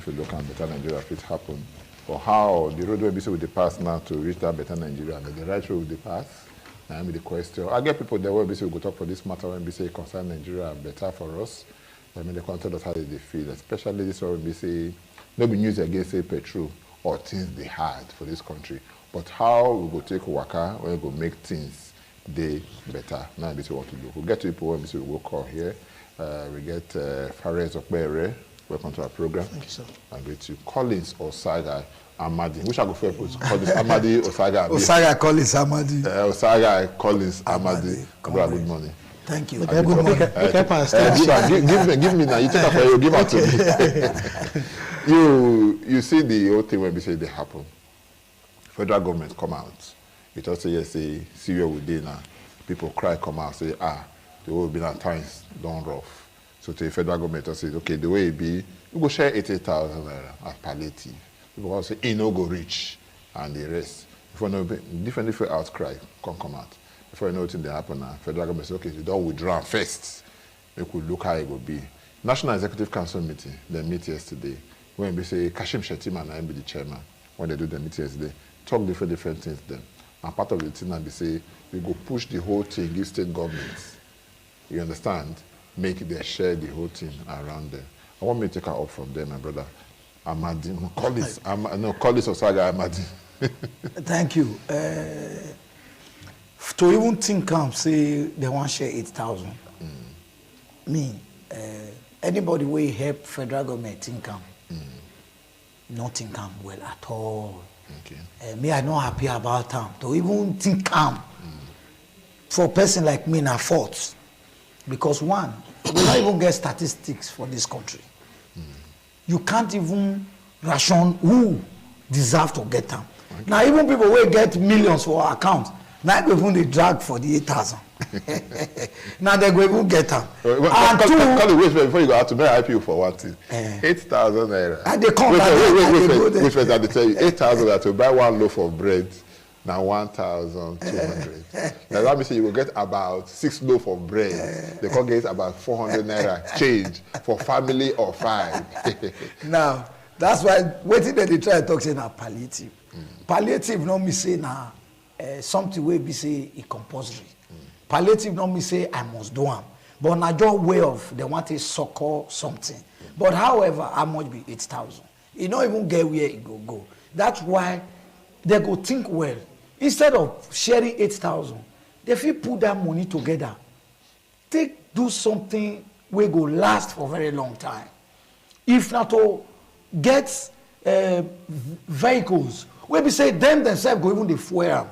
if you look at better Nigeria, if it happen, or how the road will be with the pass now to reach that better Nigeria, and the right road with the pass. And the question, I get people that will be say we go talk for this matter when we say concern Nigeria better for us. I mean, the content of how they feel, especially this one we say, no be news against say petrol or things they had for this country, but how we go take waka when we go make things they better. Now this is what to do. We'll get to people when we say we will call here. We get Fares Okbere. Welcome to our program. Thank you, sir. I'm going to Collins Osaga Amadi. Which I go for Collins Amadi Osaga. Osaga Collins Amadi. Osaga Collins Amadi. Good morning. Thank you. Good morning. Give me now. You take it for you. Give it to me. You see the whole thing when we say they happen. Federal government come out. It also yes say see where we did now. People cry come out say the whole been at times done rough. So the federal government says, okay, the way it be, we go share 80,000 as palliative. People also say, no go reach, and the rest. Before no different outcry come out. Before you know what they happen now, federal government says, okay, you don't withdraw first. We could look how it will be. National Executive Council meeting, they meet yesterday. When we say Kashim Shettima and I be the chairman, when they do the meeting yesterday, talk different things then. And part of the thing and they say, we go push the whole thing, give state governments. You understand? Make them share the whole thing around them. I want me to take her up from there, my brother. Amadi, Collins Osaga Amadi. Thank you. To even think say they want to share 8,000. Me, anybody will help federal government think not think well at all. Okay. Me, I'm not happy about them. To even think for a person like me, na fault. Because one, we don't even get statistics for this country. You can't even ration who deserve to get them. Okay. Now even people will get millions for our account. Now they even they drag for the 8,000. Now they go even get them. Wait before you go out to help you for one thing. 8,000 naira. And they come wait, I tell you 8,000 to buy one loaf of bread. Now 1,200. Now that means you will get about 6 loaves of bread. They can get about 400 naira change for family of 5. Now that's why waiting that they try to talk say now palliative. Palliative no me say now something where be say it compulsory. Palliative no me say I must do them. But na just way of they want to succor something. But however, how much be 8,000? You don't even get where it go. That's why they go think well. Instead of sharing 8,000, they feel put that money together. Do something where go last for a very long time. If not to get vehicles, where we say them themselves go even the fuel.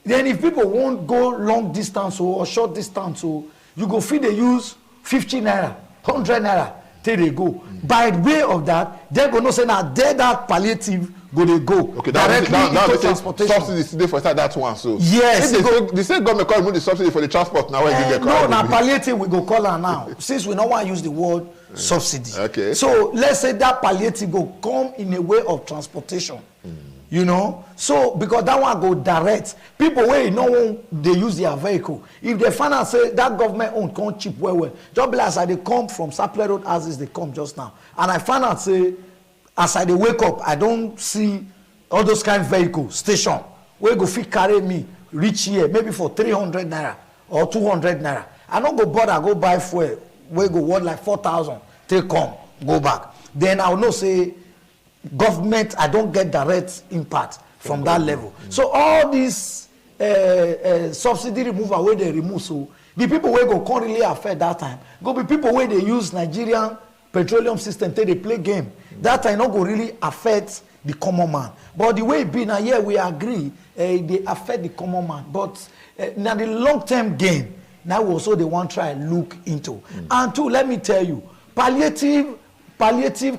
Then if people won't go long distance or short distance, you go feel they use 50 naira, 100 naira till they go. By way of that, they're going to say now that palliative go they go okay, directly into transportation. Subsidy today for that one, so yes, the same government call the subsidy for the transport now. No, now palliative we go call her now. Since we don't want to use the word subsidy. Okay. So let's say that palliative go come in a way of transportation. You know, so because that one go direct. People where you know they use their vehicle. If they find out say that government owned come cheap well. Just like as they come from Sapler Road as they come just now, and I find out say. As I wake up, I don't see all those kind of vehicles station where go fit carry me reach here maybe for 300 naira or 200 naira. I don't go bother go buy fuel where go worth like 4,000. Take come go back. Then I will know say government I don't get direct impact from that level. So all this subsidy removal where they remove so the people where go can't really affect that time go be people where they use Nigerian petroleum system till they play game. That I not go really affect the common man. But the way it be now, yeah, we agree, they affect the common man. But now the long-term gain, now also they want to try and look into. And two, let me tell you, palliative,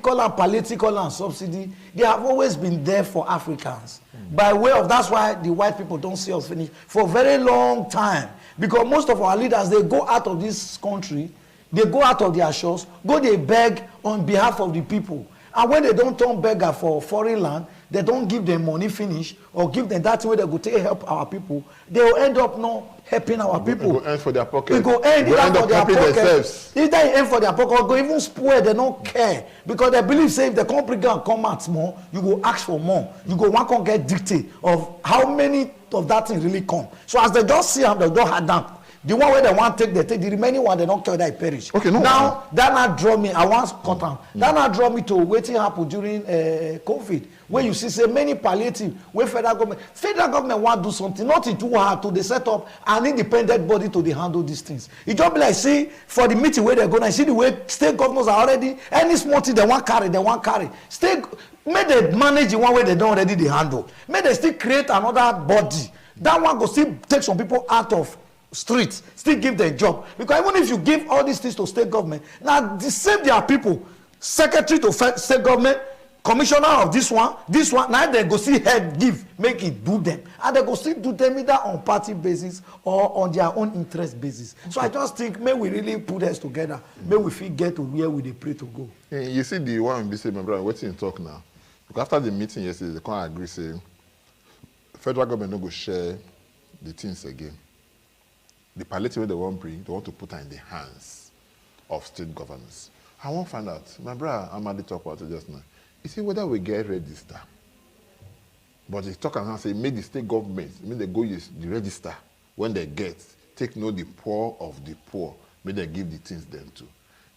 call and subsidy, they have always been there for Africans. By way of, that's why the white people don't see us finish for a very long time. Because most of our leaders, they go out of this country, they go out of their shores, go they beg on behalf of the people. And when they don't turn beggar for foreign land, they don't give them money finish or give them that way they go take help our people, they will end up not helping our people. It go end for their pocket. It go end up helping themselves. Either it end for their pocket or go even spoil, they don't care. Because they believe say if the company can come out more, you go ask for more. You go one can get dictate of how many of that thing really come. So as they just see them, they don't have down. The one where they want to take, they take. The remaining one, they don't care that it perish. Okay, no. Now, that not draw me, I once cut down. That not draw me to waiting happen during COVID. When you see, say, many palliative, where federal government want to do something, nothing too hard to they set up an independent body to they handle these things. It just be like, see, for the meeting where they're going, I see the way state governors are already, any small thing they want carry. State, may they manage the one way they don't already they handle. May they still create another body. That one go still take some people out of streets, still give them job. Because even if you give all these things to state government, now the same there are people, secretary to state government, commissioner of this one, now they go see head give, make it do them. And they go still do them either on party basis or on their own interest basis. So I just think, may we really put us together, may we fit get to where we dey pray to go. You see the one we say, my brother, waiting to talk now. Because after the meeting yesterday, they can't agree, say, federal government no go share the things again. The palliative they want bring, they want to put her in the hands of state governors. I won't find out. My brother, I'm at the talk about it just now. You see whether we get register. But they talk and say, make the state government, make they go use the register when they get, take note the poor of the poor, may they give the things them to.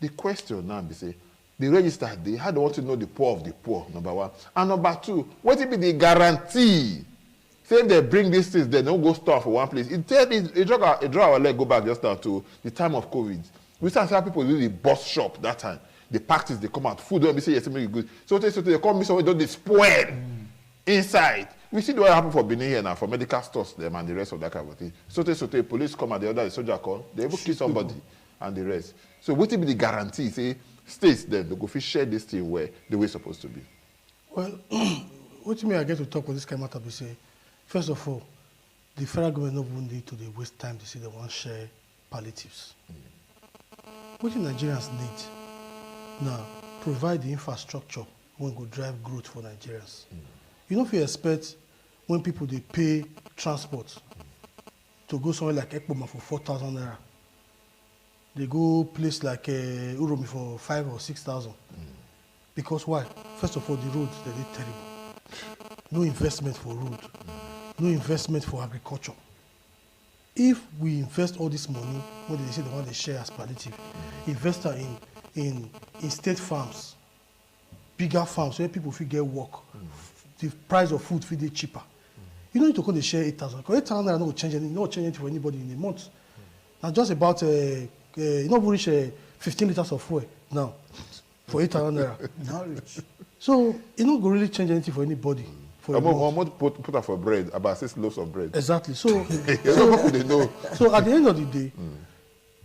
The question now be say, the register, how they want to know the poor of the poor, number one. And number two, what will be the guarantee? Say if they bring these things, they don't go store for one place. It draw our leg, go back just now to the time of COVID. We start seeing people do the bus shop that time. The practice, they come out, food don't be say, yes, make it good. So they come me somewhere, don't they spoil inside. We see what happened for Benin here now, for medical stores, them and the rest of that kind of thing. So police come and the other, the soldier call, they even kill somebody and the rest. So what will be the guarantee? Say, states then, they go fish share this thing where the way it's supposed to be. Well, what do you mean I get to talk with this kind of matter? We say, first of all, the federal government not need to waste time to say they want to share palliatives. What do Nigerians need? Now, provide the infrastructure when go drive growth for Nigerians. You know if you expect when people they pay transport to go somewhere like Ekpoma for 4,000 naira, they go place like Uromi for 5,000 or 6,000. Because why? First of all, the roads they're terrible. No investment for road. No investment for agriculture. If we invest all this money, what they say they want to share as palliative, invest in state farms, bigger farms where people feel get work, the price of food feel cheaper. You don't need to go to share 8,000. Because 8,000 naira not change anything, not change anything for anybody in a month. Now just about you know we reach 15 liters of fuel now for 8,000 naira. So it not go really change anything for anybody. I'm going to put up for bread, about 6 loaves of bread. Exactly. So, they know. So at the end of the day,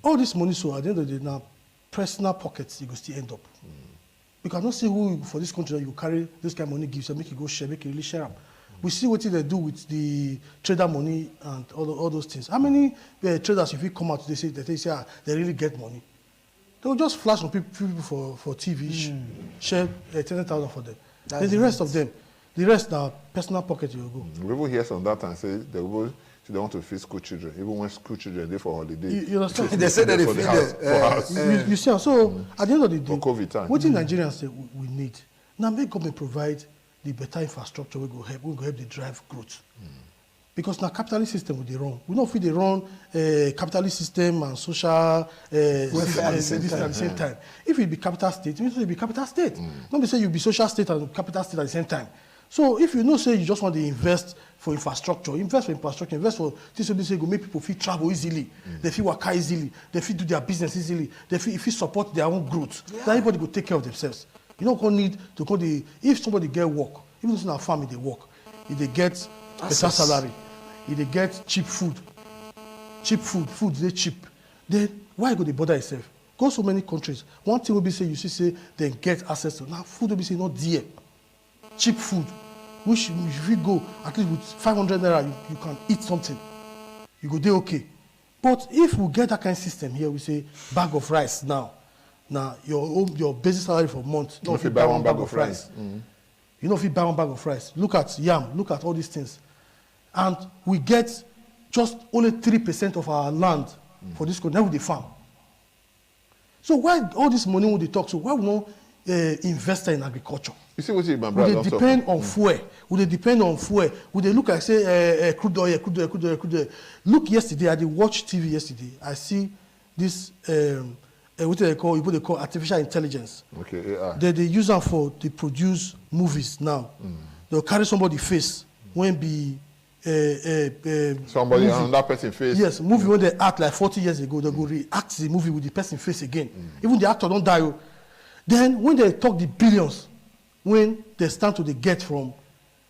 all this money, so at the end of the day, now, personal pockets, you go still end up. You cannot see who for this country that you carry this kind of money, gives, and make it go share, make it really share them. We see what they do with the trader money and all those things. How many traders, if you come out, they say they really get money? They will just flash on people for TV, share 10,000 for them. Then the rest of them, the rest now personal pocket you will go. We will hear some that and say they want to feed school children, even when school children they for holiday. You understand? They say that they feed them. You see, so at the end of the day, for COVID time, what in Nigerians say we need now make government provide the better infrastructure we go help the drive growth. Because now capitalist system will they run. We don't feel they run capitalist system and social system at the same time. If it be capital state, it means it be capital state. Don't be say you be social state and capital state at the same time. So if you know say you just want to invest for infrastructure, invest for this will say go make people feel travel easily, they feel work easily, they feel do their business easily, they feel support their own growth. Then everybody go take care of themselves. You don't need to go if somebody get work, even if it's not a farm they work, if they get better salary, if they get cheap food they cheap, then why go they bother yourself? Go so many countries. One thing will be say you see say they get access to now food will be say not dear. Cheap food, which if you go at least with 500 naira, you can eat something. You go there okay. But if we get that kind of system here, we say bag of rice now your basic salary for a month. No, if you buy one bag of rice. You know, if you buy one bag of rice, look at yam, look at all these things. And we get just only 3% of our land for this country. Now with the farm. So why all this money would they talk? So why we not invest in agriculture? You see what you Would they depend on fuel? Would they depend on fuel? Would they look at say crude oil? Look yesterday, I did watch TV yesterday. I see this what they call artificial intelligence. Okay, AI. They use them to produce movies now. They'll carry somebody's face when be somebody on that person's face. Yes, movie when they act like 40 years ago, they go react the movie with the person's face again. Even the actor don't die. Then when they talk the billions, when they stand to the get from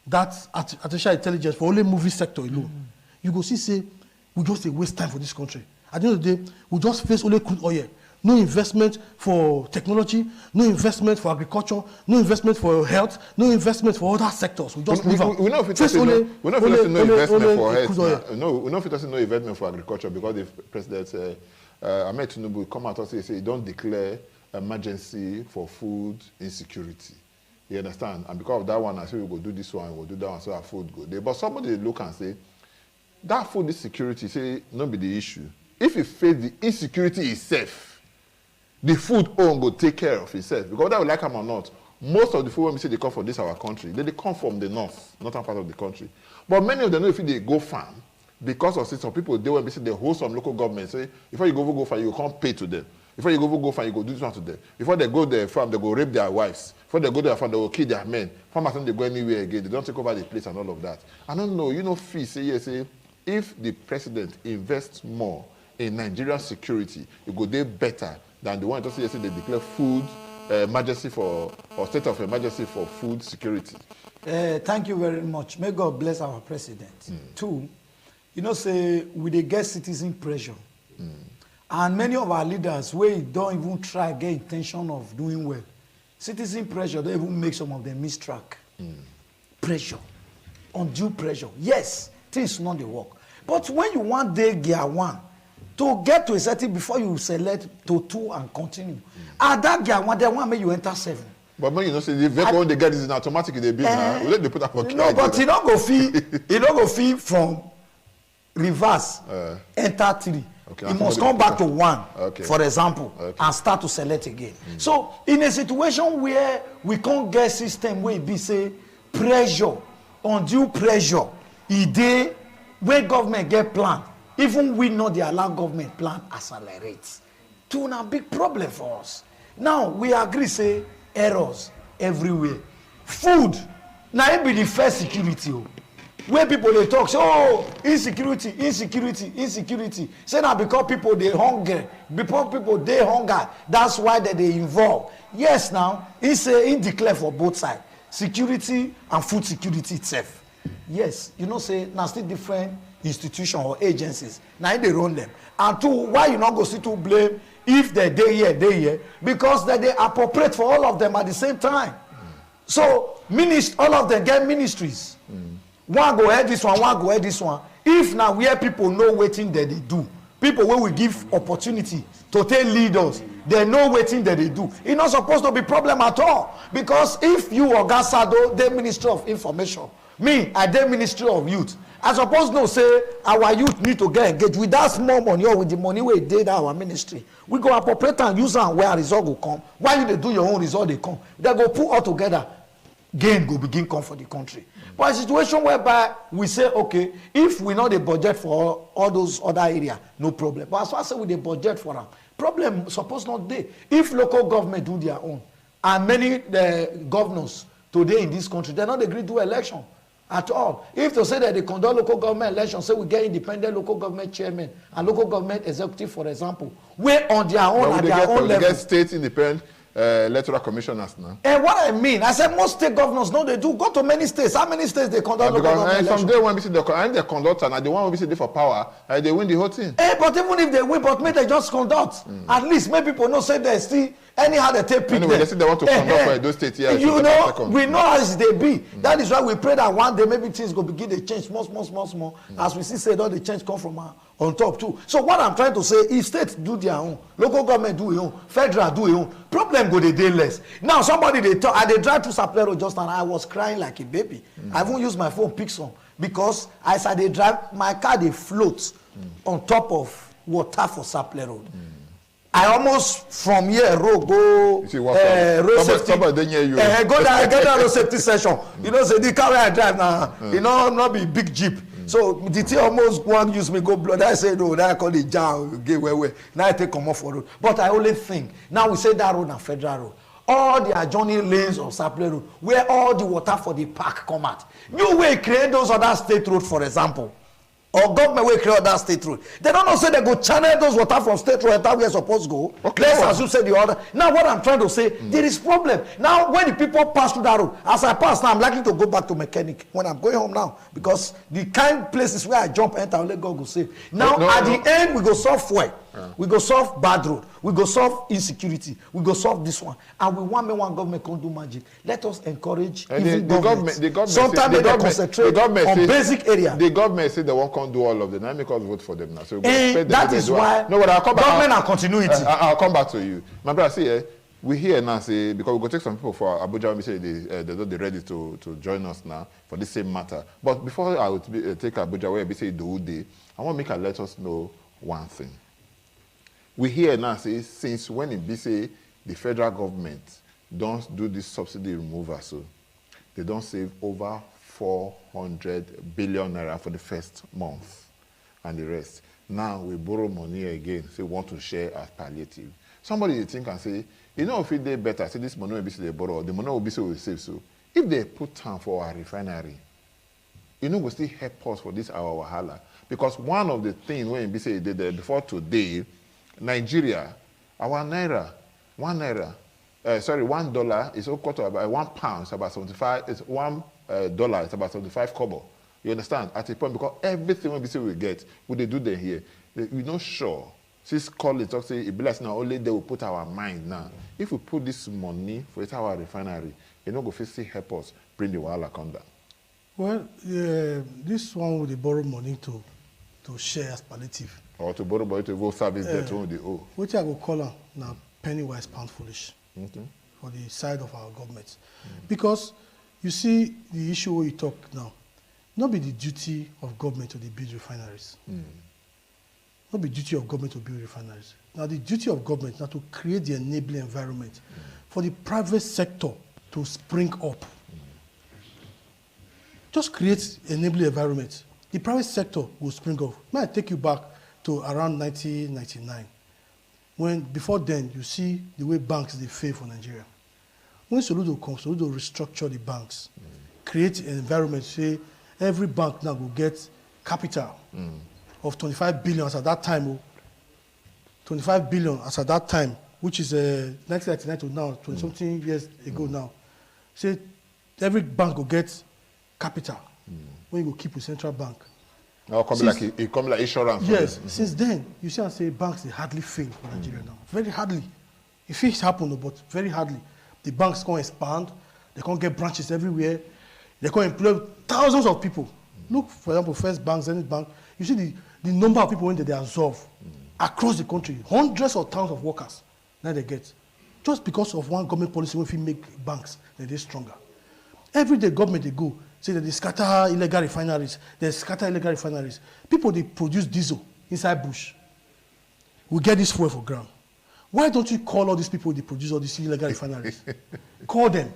that artificial intelligence for only movie sector alone, you go see say we just waste time for this country. At the end of the day, we just face only crude oil. No investment for technology, no investment for agriculture, no investment for health, no investment for other sectors. We just move on. We know if it doesn't no investment for health. No, we know if it doesn't no investment for agriculture because the president Ahmed Tinubu come out and say he don't declare emergency for food insecurity. You understand? And because of that one, I say we go do this one, we'll do that one, so our food go there. But somebody look and say that food insecurity say not be the issue. If you face the insecurity itself, the food own go take care of itself. Because whether we like them or not, most of the food when we say they come from this our country, they come from the northern part of the country. But many of them know if they go farm, because of some people they when we say they hold some local government, say before you go farm, you can't pay to them. Before you go farm, you go do this one to them. Before they go their farm, they go rape their wives. Before they go their farm, they will kill their men. Farmers don't they go anywhere again. They don't take over the place and all of that. I don't know, you know, fee say yes, say if the president invests more in Nigerian security, it go there better than the one that say they declare food emergency for or state of emergency for food security. Thank you very much. May God bless our president. Two, you know, say we dey get citizen pressure, and many of our leaders we don't even try get intention of doing well. Citizen pressure don't even make some of them miss track. Pressure, undue pressure. Yes, things not dey work, but when you want day gear one. To get to a certain before you select to 2 and continue. At that gear one, they want me you enter 7. But when you know say the vehicle when they get is automatic they build now. We let they put up for no, but you don't go fee. You don't go fee from reverse enter 3. Okay, you must come back to 1, for example, and start to select again. So in a situation where we can't get system where it be say pressure, undue pressure, idea where government get plan. Even we know the allow government plan accelerates. To a big problem for us. Now we agree say errors everywhere. Food, now it be the first security. Where people they talk, say, oh, insecurity. Say now because people they hunger, before people they hunger, that's why they involved. Yes, now it's declare for both sides, security and food security itself. Yes, you know say now still different institutions or agencies. Now they run them. And 2, why you not go see to blame if they here, because they appropriate for all of them at the same time. So all of them get ministries. One go ahead this one go ahead this one. If now where people know waiting that they do, people where we give opportunity to take leaders, they know waiting that they do. It's not supposed to be problem at all. Because if you or Gasado, the Ministry of Information, me, I the Ministry of Youth, I suppose no say our youth need to get engaged with that small money or with the money we did our ministry. We go appropriate and use and where result will come. Why you do your own result they come? They go put all together. Gain go begin come for the country. But a situation whereby we say, okay, if we know the budget for all those other areas, no problem. But as far as we the budget for them, problem suppose not there. If local government do their own, and many governors today in this country, they not agree to election. At all. If to say that they conduct local government elections, say we get independent local government chairman and local government executive, for example, we're on their own at their own level. We get state independent electoral commissioners now. And what I mean, I said most state governors know they do. Go to many states. How many states they conduct local government elections? Someday when we see the conductor and the one we see there for power, they win the whole thing. But even if they win, but may they just conduct. At least make people know say they still anyhow they take people. Anyway, they say they want to conduct for those states here. You know, we know as they be. That is why we pray that one day maybe things go begin to change small. As we see say all the change come from on top too. So what I'm trying to say is states do their own, local government do their own, federal do their own. Problem go the day less. Now somebody they talk, they drive to Sapele Road just and I was crying like a baby. I won't use my phone pick some because as I they drive, my car they float on top of water for Sapele Road. I almost from here road go road safety. Somebody near you. Go down, get down road safety session. You know, say the car where I drive now, you know, not be big jeep. So the thing almost one use me go blood. I say no, that I call it jam. Get where. Now I take come off for road. But I only think now we say that road and federal road. All the adjoining lanes of Sapele Road, where all the water for the park come out. You will create those other state road, for example. Or government will create that state road. They don't know say they go channel those water from state road that we are supposed to go. Okay, let's assume say the other. Now what I'm trying to say, there is problem. Now when the people pass through that road, as I pass now, I'm likely to go back to mechanic when I'm going home now because the kind places where I jump enter, I'll let God go save. Now at the end we go solve fuel, we go solve bad road, we go solve insecurity, we go solve this one, and we want me one government can do magic. Let us encourage even the government. Sometimes they concentrate on basic area. The government say they won't do all of them. Now make us vote for them now. So that is why no, but I'll come back. Government and continuity. I'll come back to you. My brother, see, we here now say because we go take some people for Abuja. We say they're ready to join us now for this same matter. But before I would take Abuja, where we say the whole day, I want to make her let us know one thing. We here now say since when it be say the federal government don't do this subsidy removal, so they don't save over 400 billion naira for the first month and the rest. Now we borrow money again, say want to share as palliative. Somebody they think and say, you know, if they better, say this money will be so they borrow, the money will be so we save. So if they put time for our refinery, you know, will still help us for this our wahala. Because one of the things when we say they did before today, Nigeria, our naira, $1 is equal to about £1, it's about 75, it's $1 it's about 75 kobo. You understand? At a point, because everything when we say we get, what they do there here, we're not sure. Since college talk say it be like now only they will put our mind now. If we put this money for it our refinery, you know go still help us bring the wahala come down. Well, this one will they borrow money to share as palliative. Or to borrow money to go service debt when they owe. What I go call them now penny wise pound foolish. Okay. For the side of our government. Because you see the issue where you talk now, not be the duty of government to build refineries. Not be duty of government to build refineries. Now the duty of government now to create the enabling environment for the private sector to spring up. Just create enabling environment. The private sector will spring up. May I take you back to around 1999. When before then you see the way banks they fail for Nigeria. When Soludo comes, Soludo restructure the banks, create an environment, say every bank now will get capital of 25 billion as at that time. 25 billion as at that time, which is 1999 to now, 20-something years ago now. Say every bank will get capital when you go keep with central bank. Now it come like insurance. Yes, since then, you see and say banks, they hardly fail in Nigeria now. Very hardly. If it happen, but very hardly. The banks can expand, they can get branches everywhere, they can employ thousands of people. Look, for example, First Bank, Zenith Bank, you see the number of people when they absorb across the country, hundreds of thousands of workers that they get. Just because of one government policy, when we make banks, they're stronger. Every day government they go, say that they scatter illegal refineries, People, they produce diesel inside bush. We get this fuel for ground. Why don't you call all these people they produce all these illegal refineries? Call them.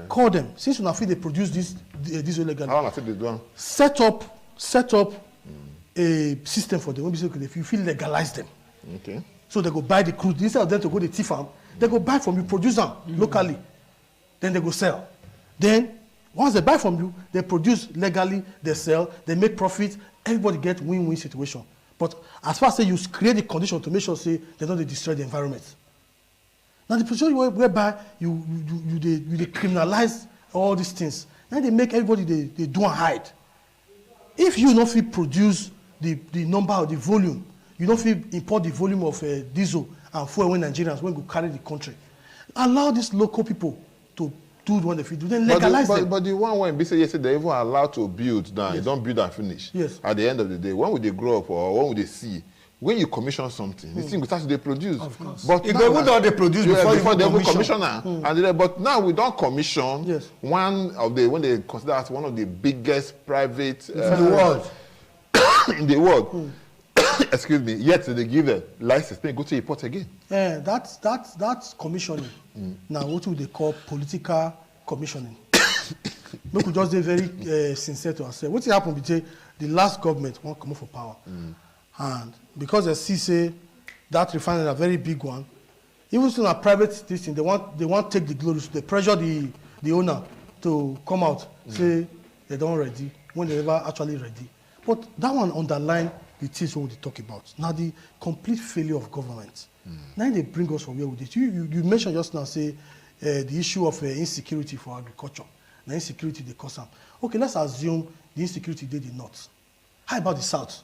Call them. Since you feel they produce this diesel illegally. How long they do? Set up a system for them. If you feel legalize them. Okay. So they go buy the crude. Instead of them to go to the tea farm, they go buy from you, produce them locally. Then they go sell. Then once they buy from you, they produce legally, they sell, they make profit, everybody get win-win situation. But as far as say you create the condition to make sure say they don't destroy the environment. Now the position whereby you criminalize all these things, then they make everybody they do and hide. If you don't feel produce the number of the volume, you don't feel import the volume of diesel and fuel when Nigerians when go carry the country. Allow these local people to do what they fit do, then legalize them. But the one when they say yesterday, they even allowed to build now, you don't build and finish. Yes. At the end of the day, when would they grow up or when would they see? When you commission something, the thing will start to produce. Of course. But even though they produce before they commission. But now we don't commission one of the, when they consider as one of the biggest private in the world. In the world. Excuse me. Yet they give a license, then go to report again. That's commissioning. Now what would they call political commissioning? We could just be very sincere to ourselves. What happened between the last government won't come up for power. And because they see say that refinery is a very big one, even still a private thing, they want to take the glory, so they pressure the owner to come out, say they don't ready when they never actually ready. But that one underline the things what we talk about. Now the complete failure of government. Now they bring us from where we did. You mentioned just now say the issue of insecurity for agriculture. Now insecurity they cause them. Okay, let's assume the insecurity did the north. How about the south?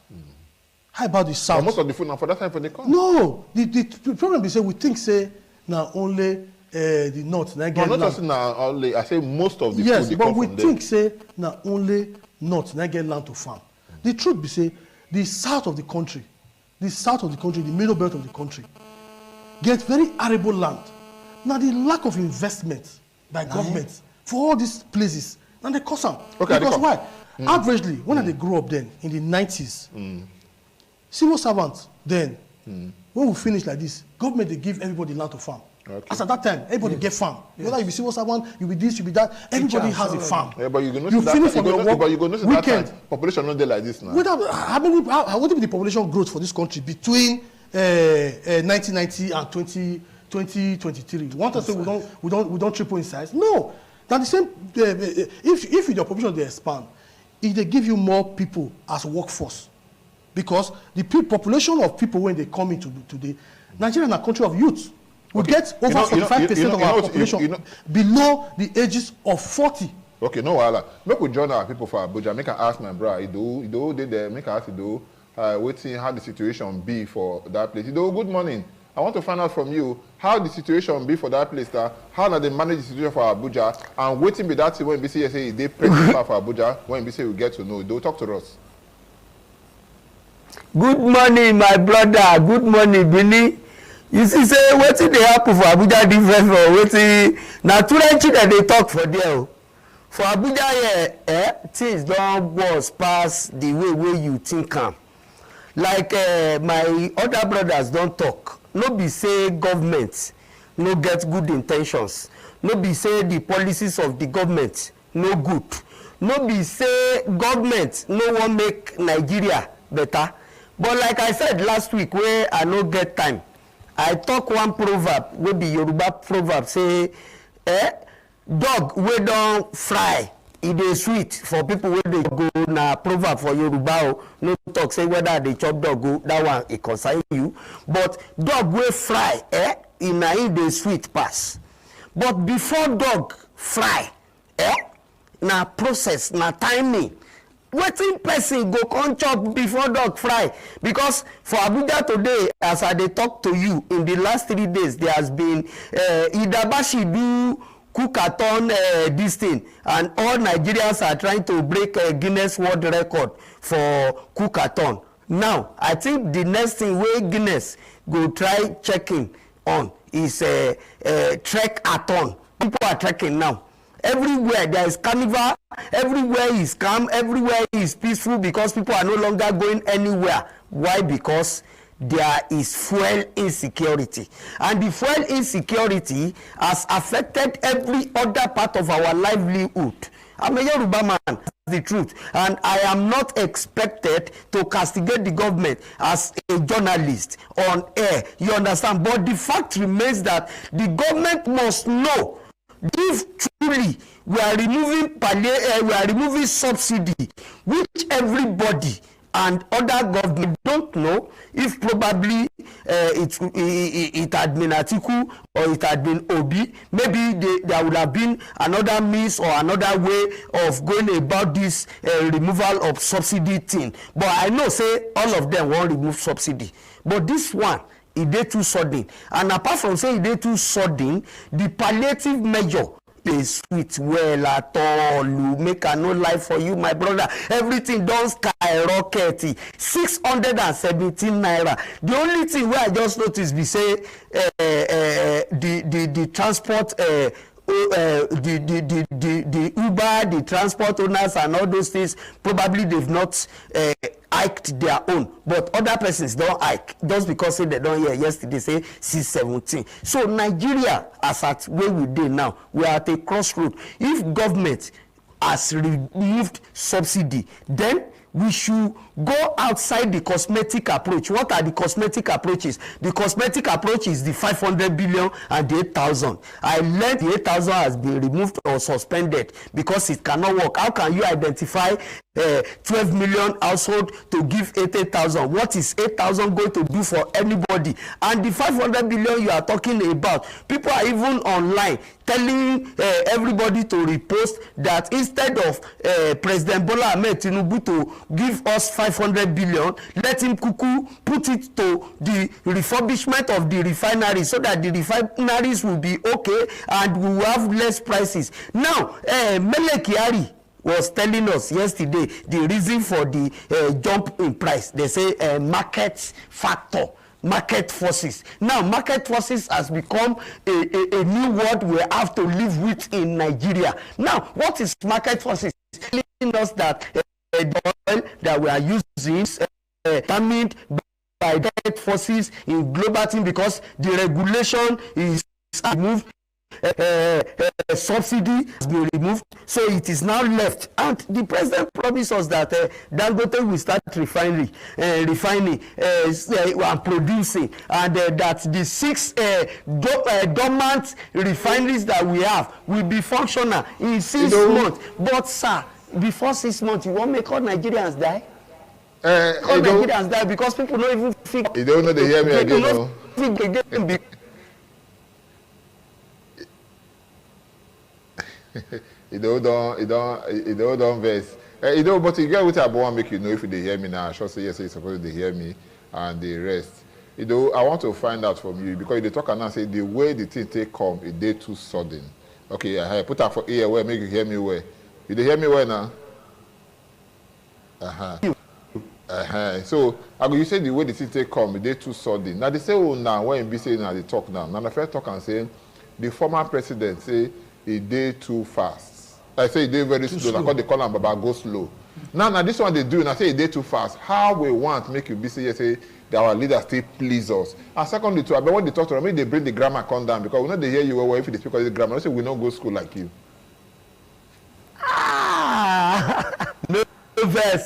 How about the south? But most of the food now for that time for the come. No, the problem is say we think say now only the north. Now not just now only. I say most of the food they come from there. Yes, but we think say now only north now get land to farm. The truth be say the south of the country, the middle belt of the country, get very arable land. Now the lack of investment by government for all these places, and they cause them. Okay, because why? Averagely, when they grew up then in the 90s. Civil servants then, when we finish like this, government they give everybody land to farm. Okay. As at that time, everybody get farm. Whether you be civil servant, you be this, you be that, everybody has a farm. Yeah, but you can finish from your work. But you go notice that time, population not there like this now. What will be the population growth for this country between 1990 and 2023? You want to say we don't triple in size? No. That's the same. If your population they expand, if they give you more people as workforce. Because the population of people when they come into today, Nigeria is a country of youth. We get over 45% of our population below the ages of 40. Okay, no wahala. Make we join our people for Abuja. Make I ask my brother, Ido did there. Make I ask Ido, waiting how the situation be for that place. Ido, good morning. I want to find out from you how the situation be for that place. How do they manage the situation for Abuja? And waiting be that when BC say they pregnant for Abuja. When BC we get to know, Ido, talk to us. Good morning, my brother. Good morning, Billy. You see, say wetin dey happen for Abuja different from wetin na Turanchi that they talk for there. For Abuja here, things don worse pass the way you think am. Like my other brothers don talk. No be say government no get good intentions. No be say the policies of the government no good. No be say government no wan make Nigeria better. But like I said last week, where I no get time, I talk one proverb, wey be Yoruba proverb, say, dog wey don fry, e dey sweet for people wey dey go na proverb for Yoruba. No talk say whether they chop dog go, that one e concern you. But dog wey fry, na e dey sweet pass. But before dog fry, na process, na timing. Wetin person go come chop before dog fry? Because for Abuja today, as I dey talk to you, in the last 3 days, there has been Idabashi do cook-a-thon this thing, and all Nigerians are trying to break a Guinness World Record for cook-a-thon. Now, I think the next thing wey Guinness go try checking on is trek-a-thon. People are trekking now. Everywhere there is carnival, everywhere is calm, everywhere is peaceful because people are no longer going anywhere. Why? Because there is fuel insecurity. And the fuel insecurity has affected every other part of our livelihood. I'm a Yoruba man, that's the truth. And I am not expected to castigate the government as a journalist on air. You understand? But the fact remains that the government must know if truly we are removing subsidy, which everybody and other government don't know, if probably it had been Atiku or it had been Obi, maybe there would have been another means or another way of going about this removal of subsidy thing. But I know say all of them won't remove subsidy. But this one, it dey too sudden. And apart from saying it dey too sudden, the palliative measure dey sweet well at all. Make I no lie for you, my brother. Everything don skyrocket. 617 naira. The only thing wey I just notice be say the transport the Uber, the transport owners and all those things, probably they've not hiked their own, but other persons don't hike just because say they don't hear yesterday say 617. So Nigeria, as at where we dey now, we are at a crossroad. If government has removed subsidy, then we should go outside the cosmetic approach. What are the cosmetic approaches? The cosmetic approach is the 500 billion and the 8,000. I learned the 8,000 has been removed or suspended because it cannot work. How can you identify 12 million household to give 80,000? What is 8,000 going to do for anybody? And the 500 billion you are talking about, people are even online telling everybody to repost that instead of President Bola Ahmed Tinubu to give us 500 billion, let him kuku put it to the refurbishment of the refinery so that the refineries will be okay and we will have less prices. Now, Mele Kyari was telling us yesterday the reason for the jump in price. They say market factor, market forces. Now, market forces has become a new word we have to live with in Nigeria. Now, what is market forces? Telling us that the oil that we are using is determined by market forces in global thing because the regulation is removed. Subsidy has been removed, so it is now left, and the president promised us that Dangote will start refining and producing, and that the 6 dormant refineries that we have will be functional in 6 months. But sir, before 6 months, you won't make all Nigerians die? All Nigerians die because people don't even think. You don't know they hear me again, no? Don't verse. But you get what I want to make you know if they hear me now. I should say yes, you're supposed to hear me and the rest. I want to find out from you because they talk and now say the way the thing take come, it day too sudden. Okay, I put that for ear where make you hear me where. You hear me where now? So you say the way the thing take come, it day too sudden. Now they say, oh now when be saying now they talk now. Now the first talk and say the former president say it day too fast. I say it day very slow. I call the call and Baba go slow. Now this one they do, and I say it day too fast. How we want make you be say that our leaders still please us. And secondly too, but when they talk to them, maybe they bring the grammar come down because we know they hear you well if they speak of the grammar. They say we don't go school like you.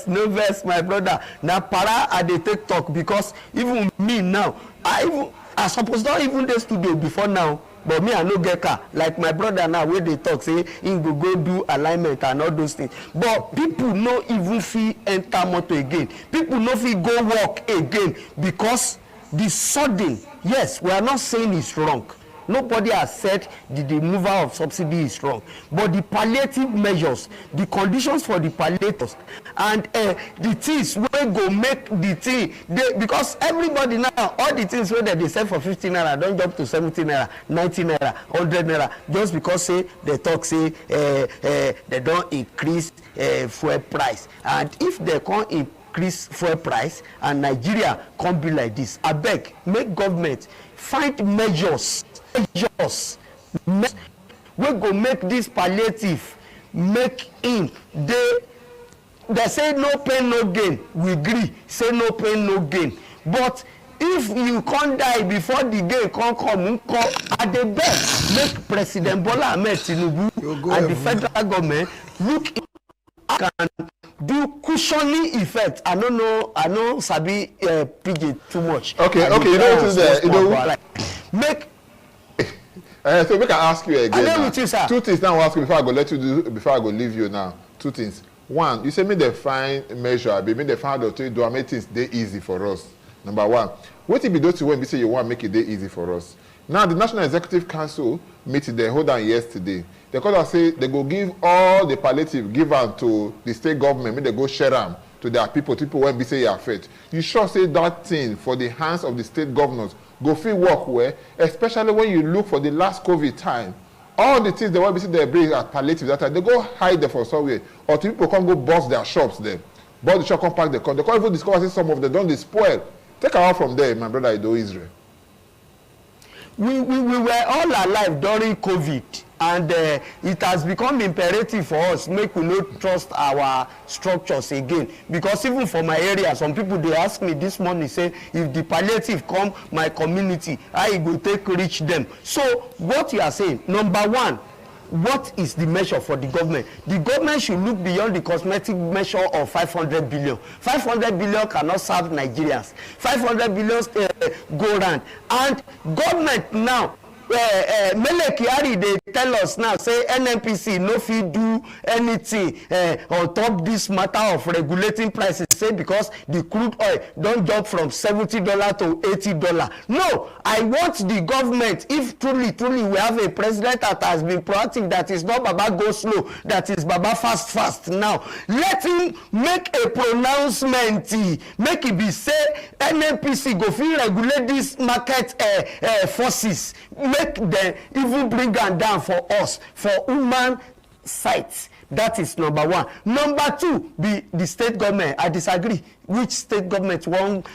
No verse, my brother. Now para I dey take talk because even me now, I suppose not even the studio before now. But me I no get car like my brother now where they talk say he go do alignment and all those things. But people no even fit enter motor again. People no fit go work again because the sudden, yes, we are not saying it's wrong. Nobody has said the removal of subsidy is wrong. But the palliative measures, the conditions for the palliatives, and the things wey go make the thing, because everybody now, all the things wey they sell for 15 naira don't jump to 70 naira, 90 naira, 100 naira, just because say they talk say they don't increase fuel price. And if they can't increase fuel price and Nigeria can't be like this, I beg, make government find measures we go make this palliative make him they say no pain no gain, we agree say no pain no gain, but if you can't die before the gain come at the best make President Bola Ahmed Tinubu and the federal government look can do cushioning effect. I don't know sabi PJ too much. Okay, you know what is there? Make so make I ask you again. I with you, sir. 2 things now I ask you before I go let you do before I go leave you now. 2 things. One, you say me they find measure, me they find out to do make things they easy for us. Number one, what if you do to when we say you want to make it day easy for us? Now the National Executive Council meeting they hold on yesterday. They call us say they go give all the palliative given to the state government, they go share them to their people when we say you are fit. You sure say that thing for the hands of the state governors go fit work well, especially when you look for the last COVID time. all the things they want to see they bring at palliative that time, they go hide them for somewhere. Or people come go bust their shops them. Bust the shop, come pack the car. They can't even discover some of them don't they spoil. Take her out from there, my brother, I do Israel. We were all alive during COVID, and it has become imperative for us make we not trust our structures again. Because even for my area, some people they ask me this morning, say if the palliative come my community, I will take reach them. So what you are saying, number one, what is the measure for the government? The government should look beyond the cosmetic measure of 500 billion. 500 billion cannot serve Nigerians. 500 billion go round. And government now, Mele Kyari, they tell us now, say NNPC no fit do anything on top this matter of regulating prices, say because the crude oil don't jump from $70 to $80. No, I want the government, if truly we have a president that has been proactive, that is not Baba go slow, that is Baba fast now, let him make a pronouncement, make it be say NNPC go fit regulate this market forces, make them even bring them down for us, for human sites. That is number one. Number two, be the state government. I disagree. Which state government won't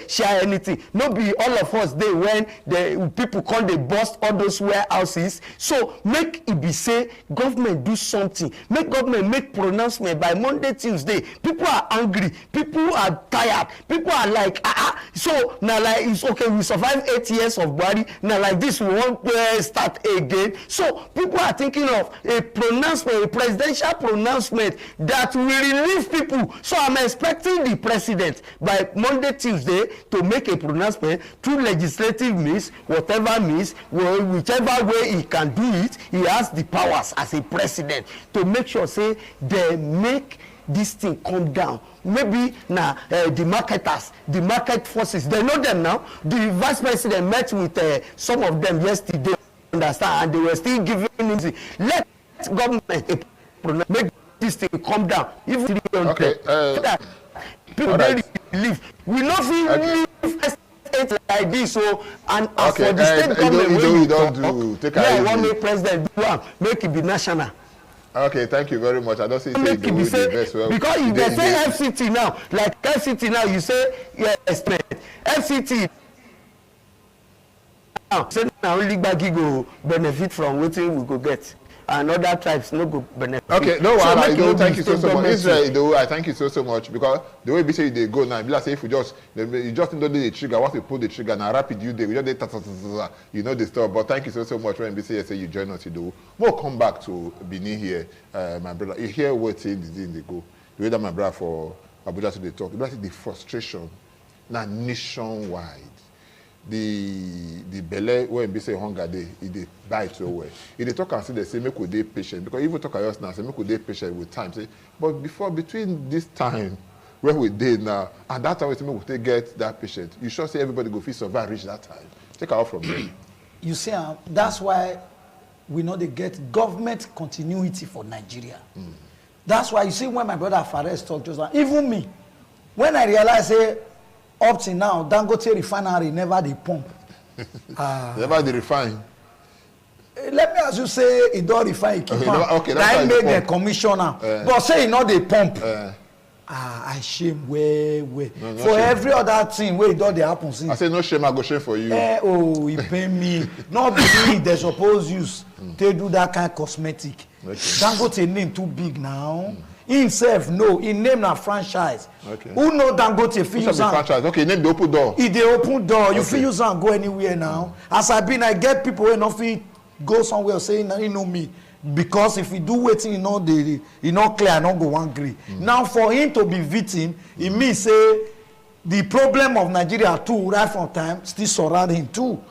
share anything? Not be all of us there when the people come, they bust all those warehouses. So make it be say government do something. Make government make pronouncement by Monday, Tuesday. People are angry. People are tired. People are like, So now like it's okay. We survived 8 years of Buhari. Now like this, we won't start again. So people are thinking of a pronouncement, a presidential pronouncement that will relieve people. So I'm expecting the president by Monday, Tuesday to make a pronouncement through legislative means, whatever means, whichever way he can do it. He has the powers as a president to make sure say they make this thing come down. Maybe now the marketers, the market forces, they know them now. The vice president met with some of them yesterday, understand, and they were still giving him let government make this thing come down. Even okay, people right. They live. We not feel live like this. So and as for the state government, you don't do take yeah, one make president do one, make it be national. Okay, thank you very much. I don't see say the best well. Because if they say FCT now, like FCT now, you say yes, FCT. Now, say now only Gbagi go benefit from what we go get. And other tribes no go benefit. Okay, no, so thank you so much. Israel, I thank you so much because the way we say they go now, be like say if you just don't do the trigger, once you pull the trigger now rapid you do, we just you know the stuff. But thank you so much when we say you join us, you do. We'll come back to Benin here, my brother. You hear what they go. The way that my brother for Abuja today talk, that's the frustration now nationwide. The belle when be say hunger day, they bite so well. If they talk and say they say make we dey patient because even talk us now say make we dey patient with time. Say, but between this time where we dey now and that time we say make we get that patient, you sure say everybody go fit survive reach that time. Take her out from there. You see, that's why we know they get government continuity for Nigeria. That's why you see when my brother Fares talked just even me, when I realize say up till now, Dangote refinery never they pump. Never they refine. Let me as you say, it don't refine. Okay, that made the commissioner. But say it not they pump. I shame way. No, for shame. Every other thing where it don't they happen. See. I say no shame, I go shame for you. He pay me. Not because they suppose use they do that kind of cosmetic. Okay. Dangote name too big now. Himself no, he name na franchise. Okay. Who know Dangote fit use franchise? Okay, name the open door. He dey open door. You fit use and go anywhere now. As I been, I get people wey no fit go somewhere saying you know me because if he do wetin he no clear, I no go wan gree. Now for him to be victim, it mean say the problem of Nigeria too right from time still surround him too.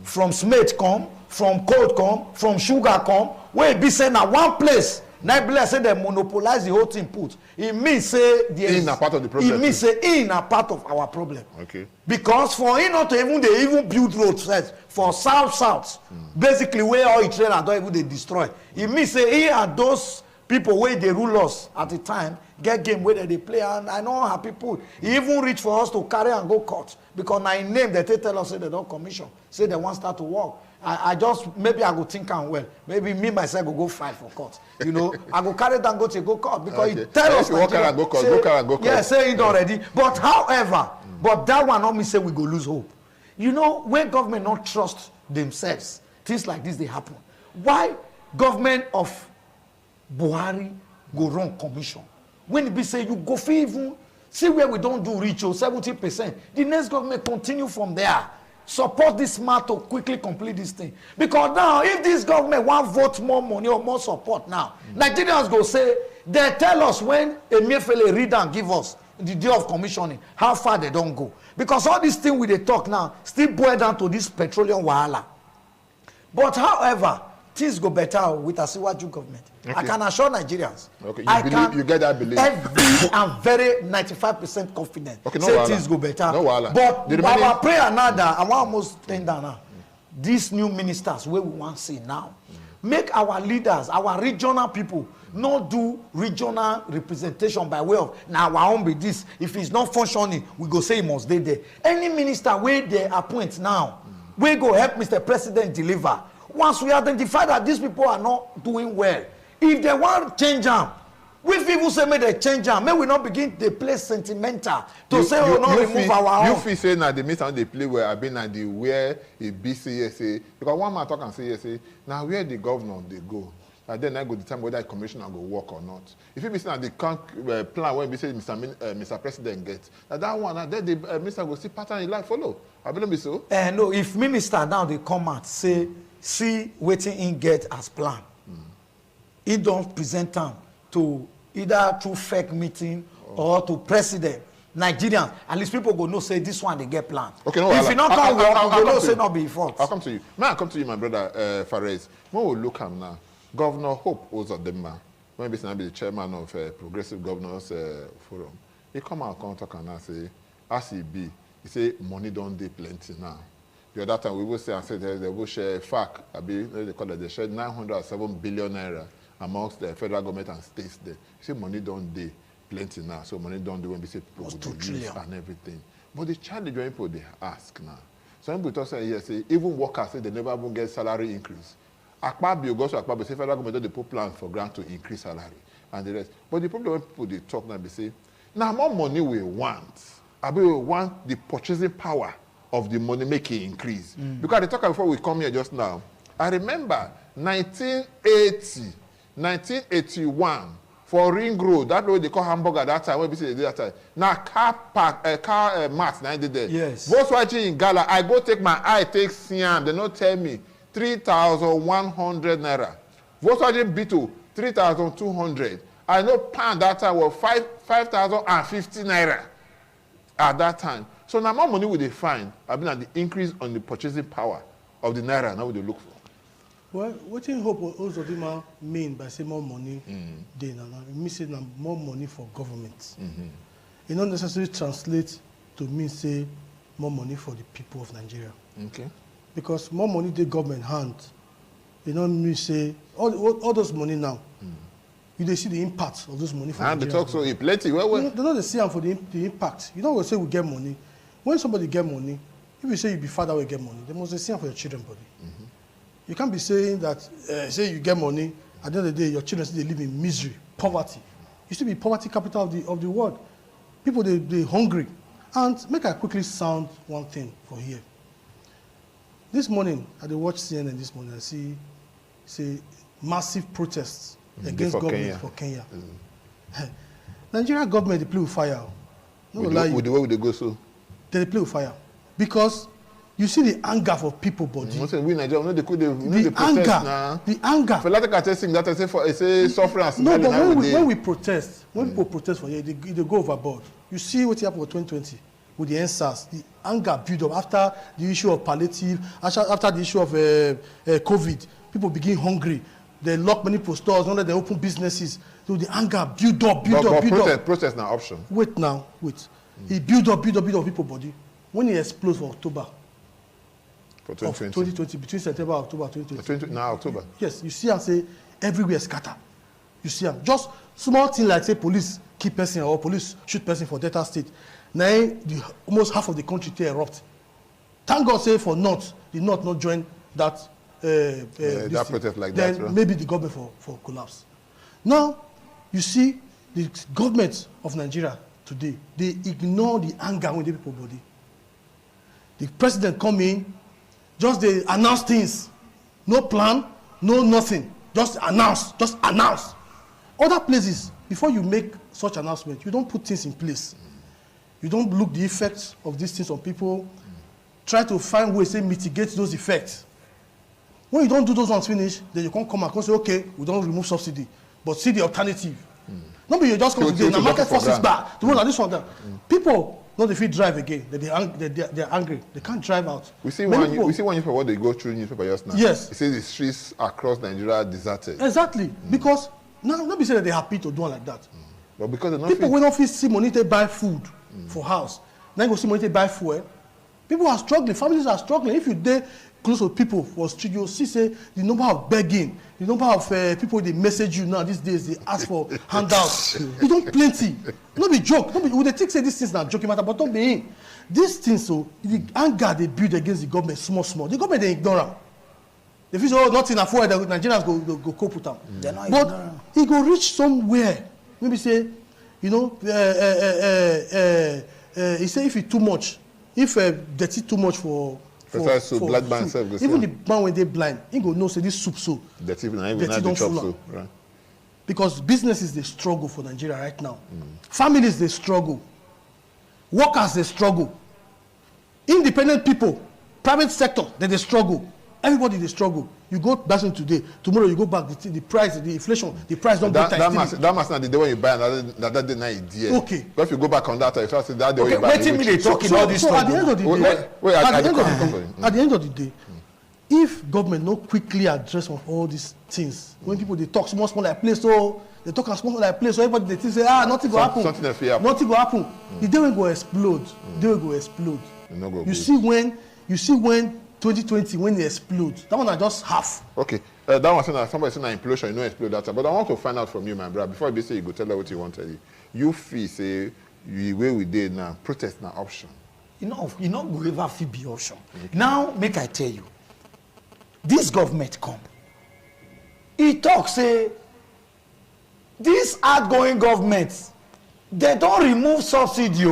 From smate come, from cold come, from sugar come. Wey be say na one place. Now, say they monopolize the whole thing. Put it means say in a part of the problem. It means say in a part of our problem. Okay. Because for him not to even build roads for south, basically where all the trailers don't even they destroy. It means say he and those people wey dey rule us at the time get game wey dem dey play, and I know how people e even reach for us to carry and go court because na im name dem take tell us say dem don commission, say dem wan start to work. I just maybe I go think am well, maybe me myself go file for court, you know. I go carry Dangote go court because he tell us Nigeria, go court. Yeah, say it already. But however, but that one not mean say we go lose hope. You know, when government not trust themselves, things like this they happen. Why government of Buhari go run commission? When it be say you go for even see where we don't do reach 70%, the next government continue from there. Support this man to quickly complete this thing. Because now, if this government want vote more money or more support now, Nigerians go say, they tell us when Emefiele read and give us the day of commissioning, how far they don't go. Because all this thing we they talk now still boil down to this petroleum wahala. But however, things go better with Asiwaju government. Okay. I can assure Nigerians. Okay, you get that belief. I'm very 95% confident. Okay, no say wahala. Things go better. No wahala. But our prayer now that I want almost stand down now. These new ministers where we want to see now, make our leaders, our regional people, not do regional representation by way of now our own be this. If it's not functioning, we go say it must stay there. Any minister where they appoint now, we go help Mr. President deliver. Once we identify that these people are not doing well, if they want to change them, we people say may they change them, may we not begin to play sentimental to say oh no remove our own. You feel say now the minister they play where I been na the where a BCSA because one man talk and say say now where the governor they go. And then I go determine whether the commissioner go work or not. If you be saying the plan when we say Mr. President gets that one, then the minister go see pattern in life follow. I believe be so. No, if minister now they come out say see waiting in get as plan. He don't present them to either through fake meeting or to president. Nigerians, at least people go know say this one they get plan. Okay, no, if you not come work, you go know say not be fault. I'll come to you. May I come to you, my brother Fares? When we look at now, Governor Hope Uzodinma, when he's be the chairman of Progressive Governors Forum, he come out and talk and say, as he be, he say money don't do plenty now. The other time we will say and say they will share FAC, they call it they share 907 billion naira amongst the federal government and states there. You say money don't do plenty now, so money don't do when we say people will use and everything. But the challenge when people they ask now. Some people talk say yes, say even workers say they never even get salary increase. Akpabio goes to Akpabio, say federal government they put plans for grant to increase salary and the rest. But the problem when people they talk now, they say, now more money we want. We want the purchasing power of the money making increase. Because they talk before we come here just now. I remember 1980, 1981 for Ring Road, that road they call Hamburg at that time, when we say they did that time. Now car mats, now they did. Yes. Volkswagen in Gala, I go take my eye, take Siam, they not tell me 3,100 naira. Volkswagen Beetle, 3,200. I know pound that time was 5,050 naira at that time. So now more money will they find, I mean, at the increase on the purchasing power of the naira, now what they look for. Well, what do you hope Uzodinma mean by saying more money? It means more money for government. It not necessarily translate to mean say more money for the people of Nigeria. Okay. Because more money the government hand, it don't mean say all those money now. You they see the impact of those money for and Nigeria. And they talk so plenty. Well, they don't see them for the impact. You don't say we get money. When somebody get money, if you say you be father will get money, they must see them for your children body. You can't be saying that say you get money, at the end of the day your children still live in misery, poverty. You still be poverty capital of the world. People they hungry. And make I quickly sound one thing for here. This morning, I watch CNN this morning, I see massive protests against government for Kenya. Nigeria government they play with fire. No with the way would they go so? They play with fire. Because you see the anger for people body. We Nigeria, the anger. Now. The anger. For like I sing that I say suffering. No, but when we protest, when people protest for here, they go overboard. You see what happened for 2020 with the NSAS. The anger build up after the issue of palliative, after the issue of COVID. People begin hungry. They lock many stores, don't let them open businesses. So the anger build up. Protest now option. Wait. It build up people body. When it explodes for October. For 2020. Between September and October 2020. Now October. Yes, you see and say everywhere scatter. you see them. Just small thing like say police keep person or police shoot person for Delta State. Now almost half of the country to erupt. Thank God say for North, the North not join that that protest like then that. Right? Maybe the government for collapse. Now you see the government of Nigeria today, they ignore the anger when the people body. The president come in, just they announce things, no plan, no nothing, just announce. Other places, before you make such announcement, you don't put things in place. You don't look the effects of these things on people. Try to find ways to mitigate those effects. When you don't do those ones finish, then you can't come and say, okay, we don't remove subsidy, but see the alternative. Not be you just come today, the market forces back. The one like this one, people not if you drive again, they're angry. They can't drive out. We see one newspaper what they go through newspaper just now. Yes. It says the streets across Nigeria are deserted. Exactly. Because now not be saying that they're happy to do one like that. But because they're not people will not see money to buy food for house. Now you go see money to buy fuel. People are struggling, families are struggling. If you dare close to people for street, you'll see say the number of begging, the number of people they message you now these days, they ask for handouts. You don't plenty. Not be joke. Not be, they think say these things not joking matter, but don't be in. These things, so the anger they build against the government, small. The government they ignore them. They feel oh nothing afford the Nigerians go cope with them. But he go reach somewhere. Maybe say, you know, he say if it's too much, if dirty too much for black man self, even the man when they blind, he go know say this soup so dirty don't full so, right? Because businesses they struggle for Nigeria right now. Families they struggle, workers they struggle, independent people, private sector they struggle. Everybody they struggle. You go back today, tomorrow you go back. The price, the inflation, the price don't go times three. That must not the day when you buy another day now idea. Okay. But if you go back on that, you start saying that day okay, you buy. Wait till they talking all this. So at the end of the day, at the end of the day, if government not quickly address all these things, when people they talk small like place, so they talk small like place, so everybody they think say nothing will happen. Nothing will happen. The day will go explode. The day will go explode. You see when 2020 when they explode, that one are just half. Okay, that one saying somebody saying an implosion, you know explode that. But I want to find out from you, my brother. Before you say you go tell her what you want to tell you. You feel say you where we did now protest now option. You know go ever feel be option. Okay. Now make I tell you, this government come. He talk say this outgoing government they don't remove subsidy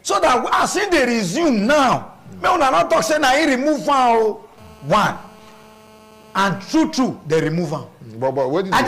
so that as in they resume now. Me una not talk say na he remove one and true they remove am. But where did no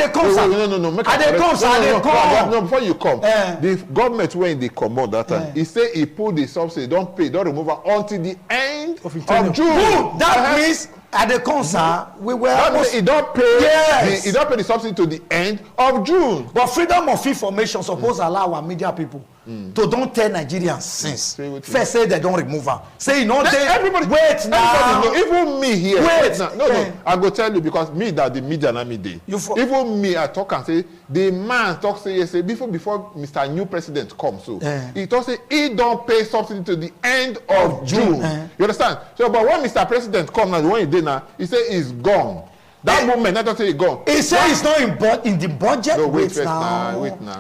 before you come the government when they come out that time he say he pull the subsidy don't remove am until the end of June. That means at the concert we were almost he don't pay he don't pay the subsidy to the end of June. But freedom of information suppose allow our media people to don't tell Nigerians since first say they don't remove am say you know everybody wait now even me here wait now no I go tell you because me that the media na me dey even me I talk and say the man talk say yes say before Mr. New President come so he talk say he don't pay subsidy to the end of June. You understand? So but when Mr. President come now the one he did now he say he's gone. That moment, I don't say he gone. He say it's not in the budget. No, wait now.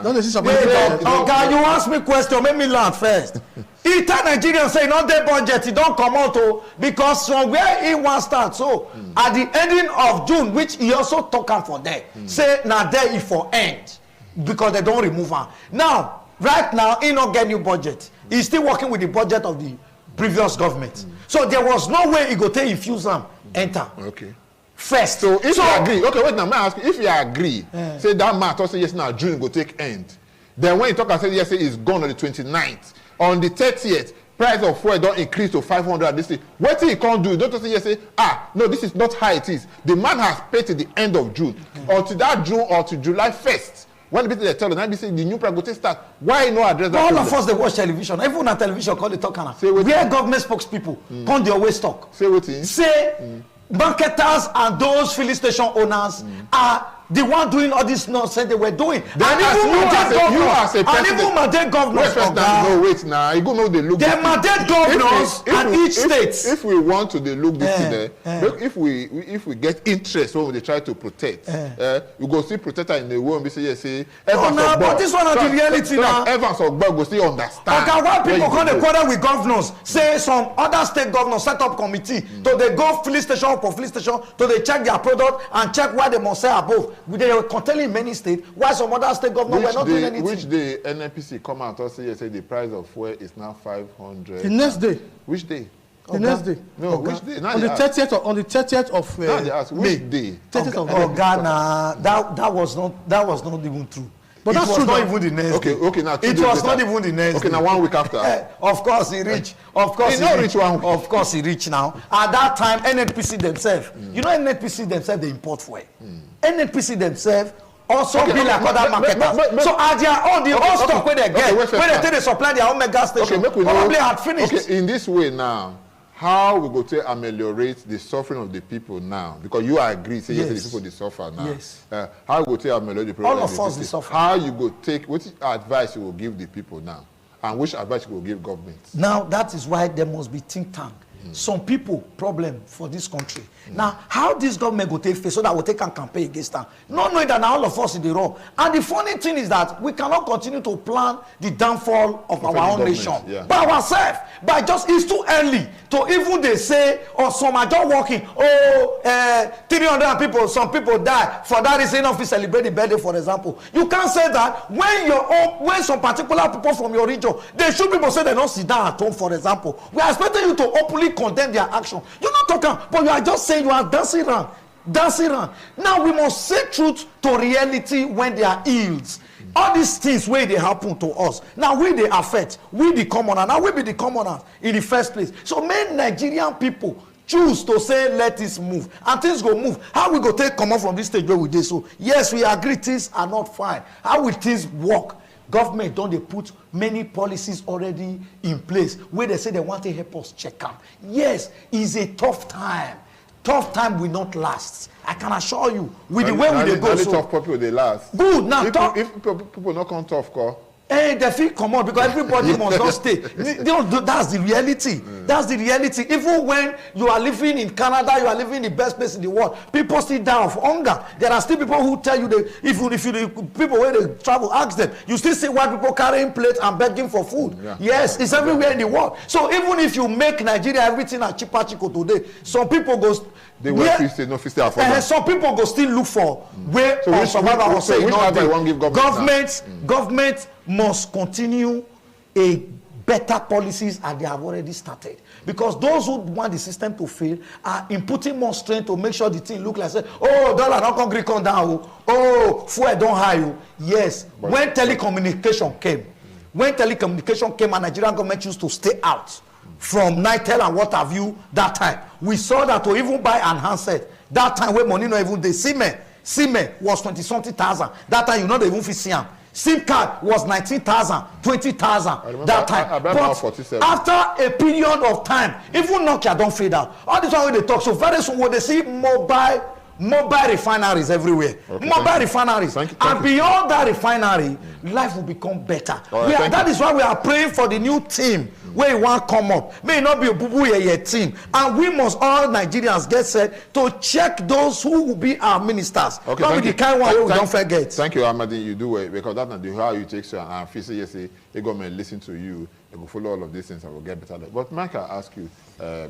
Don't see something. Okay, you ask me question, make me learn first. He tell Nigerians say not the budget, he don't come out because from where he wants start. So at the ending of June, which he also talk am for there, say now there he for end because they don't remove am. Now, right now, he not get new budget. He's still working with the budget of the previous government. So there was no way he go take infuse am enter. Okay. First. So if you agree, okay, wait now, may I ask you, if you agree, say that man talk say yes now June go take end. Then when you talk and say yes, say it's gone on the 29th. On the 30th, price of fuel don't increase to 500 this thing. What he can't do, don't say yes, say, no, this is not how it is. The man has paid to the end of June. Until that June or to July 1st. When the people they tell them, they say the new price go take start. Why no address that? All of us they watch television. Everyone on television call the talk now. Where government spokespeople come the always talk. Say what? Say marketers and those filling station owners are the one doing all this nonsense they were doing. And even mandate governors. No, wait now. You go know they look. They mandate governors and each state. If we want to they look this thing there, if we get interest when they try to protect, we go see protector in the way and we say yes, say. But this one is the reality now. Evans or Bob go still understand. Okay, why people come to quarrel with governors? Say some other state governors set up committee to they go police station for police station to they check their product and check why they must say above. They were containing many states. Why some other state governors were not doing anything? Which day NNPC come out and say the price of fuel is now 500. The next day. Which day? The next day. No, which day? On the 30th of now they ask which day? 30th of Ghana. That was not even true. But it was not even the next day. Okay, now it was not even the next day. Okay, now 1 week after. Of course he reached. Of course he reached 1 week. Of course he reached now. At that time, NNPC themselves, you know NNPC themselves, they import fuel. NNPC themselves also be like other marketers. So at their own, the own stock where they get, when they take they supply their own mega station, probably had finished. Okay, in this way now, how we go to ameliorate the suffering of the people now? Because you agree, say yes, the people they suffer now. Yes. How you go to ameliorate the problem? All of us they suffer. How you go take, what advice you will give the people now? And which advice you will give government? Now, that is why there must be think tank. Some people problem for this country. Now, how this government go take face so that we take and campaign against them? Not knowing that now all of us in the wrong. And the funny thing is that we cannot continue to plan the downfall of our own nation by ourselves. By just it's too early to even they say, or some are just working. 300 people, some people die for that reason of celebrate the birthday, for example. You can't say that when some particular people from your region, they should people say they don't sit down at home, for example. We are expecting you to openly condemn their action. You're not talking, but you are just saying you are dancing around. Now we must say truth to reality when they are ills. All these things where they happen to us. Now we they affect. We the commoner. Now we be the commoner in the first place. So many Nigerian people choose to say let this move. And things go move. How we go take come up from this stage where we did so? Yes, we agree things are not fine. How will things work? Government don't they put many policies already in place where they say they want to help us check out. Yes, it's a tough time. Tough time will not last. I can assure you. With the way we go, so tough people they last. Good. Now if people not come tough, call. They feel come on because everybody must not stay. That's the reality. That's the reality. Even when you are living in Canada, you are living in the best place in the world. People still die of hunger. There are still people who tell you if you people when they travel, ask them. You still see white people carrying plates and begging for food. Yes, it's everywhere in the world. So even if you make Nigeria everything at cheaper today, some people go. They were feasted, no feasted afford. Some people go still look for where survival was saying. Government must continue a better policies as they have already started, because those who want the system to fail are inputting more strength to make sure the thing look like say, oh, dollar not going to come down, oh, fuel don't high. Yes, when telecommunication came and Nigerian government chose to stay out from Nitel and what have you that time, we saw that to even buy an handset that time where money not even the Siemens was 20-something thousand. That time you know they even fit see am. SIM card was 19,000, 20,000 that time. But after a period of time, even Nokia don't fade out. All this one when they talk, so very soon when they see mobile refineries everywhere. Refineries. And beyond that refinery, life will become better. That is why we are praying for the new team where you want to come up. May not be a boo-boo team. And we must all Nigerians get set to check those who will be our ministers. Not be the kind one we don't forget. Thank you, Amadi. You do it because that's not the how you take so and feel say yes, the government listen to you. They will follow all of these things and will get better. But Mike, I ask you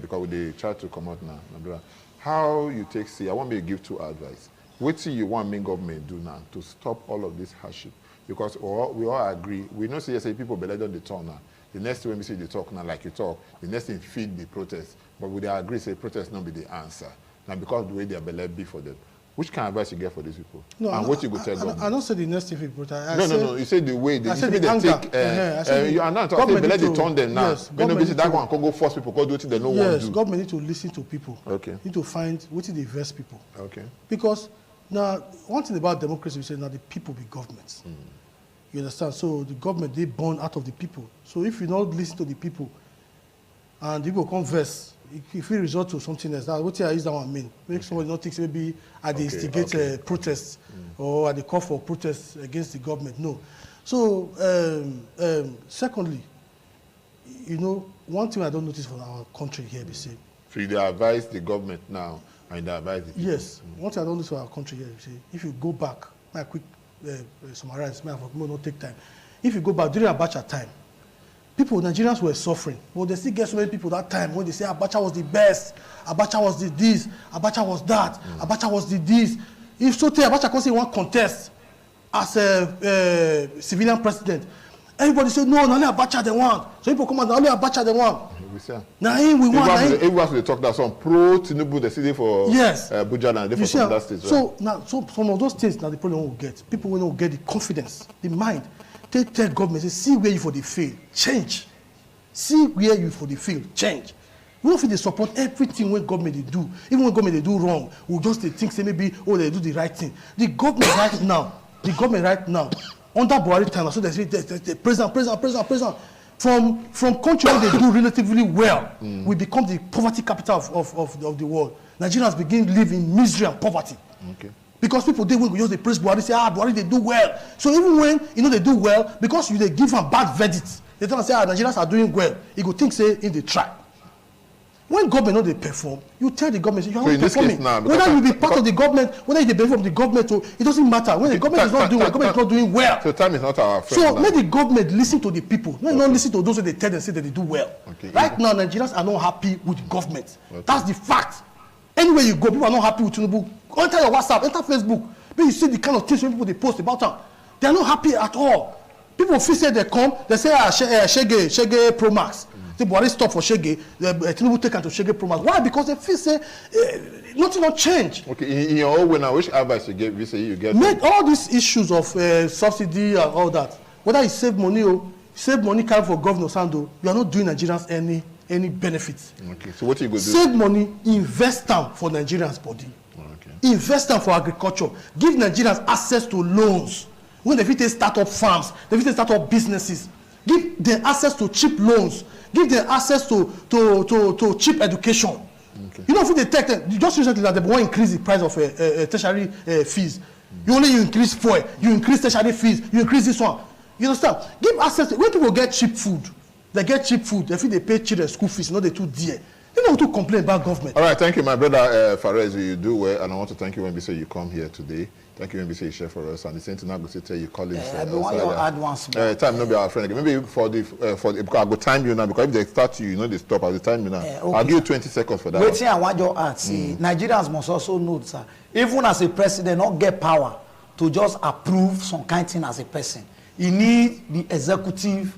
because they try to come out now. How you take see? I want me to give two advice. What do you want main government do now to stop all of this hardship? Because we all agree. We know say people better than the turn now. The next thing when we see the talk now, like you talk, the next thing feed the protest. But we agree say protest not be the answer. Now because the way they are better be for them. Which kind of advice you get for these people? No, and what you go tell government? I don't say the next thing feed protest. No. You say the way they anger. You are not talking. They turn them now. Yes, that one can go force people go do what they don't want to do. Yes, government need to listen to people. Okay. Need to find what is the best people. Okay. Because now one thing about democracy, we say now the people be governments. You understand? So the government they born out of the people. So if you don't listen to the people, and people converse, if we resort to something else, what I use that one mean? Make somebody not think maybe at the instigate protests or at the call for protests against the government. No. So, secondly, you know, one thing I don't notice from our country here, we say. So they advise the government now, and they advise the people. Yes. One thing I don't notice from our country here, we say, if you go back, my quick summarize, may not take time. If you go back during Abacha time, Nigerians were suffering. But they still get so many people that time when they say Abacha was the best, Abacha was the this, Abacha was that, Abacha was the this. If so, Abacha can say one contest as a civilian president. Everybody say no, only Abacha they want. So people come out, only Abacha they want. Now we want. Everyone will talk that some pro Tinubu the city for Abuja and different from that state. So now, so some of those states now the problem will get people will not get the confidence, the mind. They tell government, say, see where you for the fail, change. See where you for the fail, change. We don't feel they support everything when government they do. Even when government they do wrong, we just they think say maybe they do the right thing. The government right now, under Buhari time, so they say the president. From country where they do relatively well, we become the poverty capital of the world. Nigerians begin to live in misery and poverty. Okay. Because people they will just they praise Buhari, say Buhari they do well. So even when they do well, because they give them bad verdicts, they tell them say Nigerians are doing well. You go think say in the try. When government not they perform, you tell the government you are not performing. Now, whether you be part of the government, whether you benefit from the government, it doesn't matter. When the government is not doing well, the government is not doing well. So time is not our friend. So make the government listen to the people. Not listen to those who they tell them say that they do well. Okay. Right now, Nigerians are not happy with the government. Okay. That's the fact. Anywhere you go, people are not happy with Tinubu. Enter your WhatsApp, enter Facebook. But you see the kind of things people they post about them. They are not happy at all. People feel say they come, they say Shege Pro Max. The Buhari stop for Shege, Tinubu take to Shege Pro Max. Why? Because they feel say nothing will change. Okay, in your own way now, which advice you give? You get make all these issues of subsidy and all that. Whether you save money carry for Governor Sando, you are not doing Nigerians any benefits. Okay, so what you go do? Save money, invest them for Nigerians' body. Okay. Invest them for agriculture. Give Nigerians access to loans. When they fit start up farms, they fit start up businesses. Give them access to cheap loans. Give them access to cheap education. Okay. You know, if they take them, just recently that they want to increase the price of tertiary fees. You increase fuel, you increase tertiary fees, you increase this one. You understand? Give access to, when people get cheap food, they get cheap food, they feel they pay children school fees, not they too dear. You know to complain about government. All right, thank you, my brother Fares. You do well, and I want to thank you when we say you come here today. Thank you when we say you share for us, and the same thing I go say tell you colleagues. Everyone you add once. Time not be our friend again. Maybe for the because I go time you now because if they start you, they stop at the time you now. Okay. I'll give you 20 seconds for that. Waiting, I want your add. See, Nigerians must also note, sir. Even as a president, not get power to just approve some kind of thing as a person. You need the executive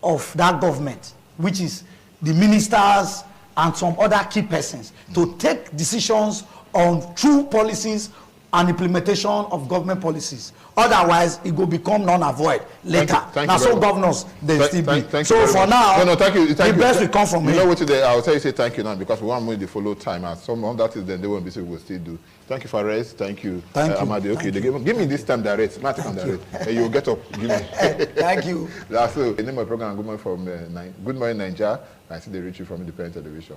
of that government, which is the ministers and some other key persons, to take decisions on true policies and implementation of government policies. Otherwise, it will become non-avoid later. Now, so governors, they still be. So for now, thank you. The best will come from you. You know what today? I'll tell you say thank you now because we want to follow time. And some of that is then they won't be saying we'll still do. Thank you, Fares. Thank you, Amadi. Okay, give me this time direct. Not direct. You'll get up. Give me. Thank you. That's the name of the program. Good morning from Good Morning Nigeria. I see they reach you from Independent Television.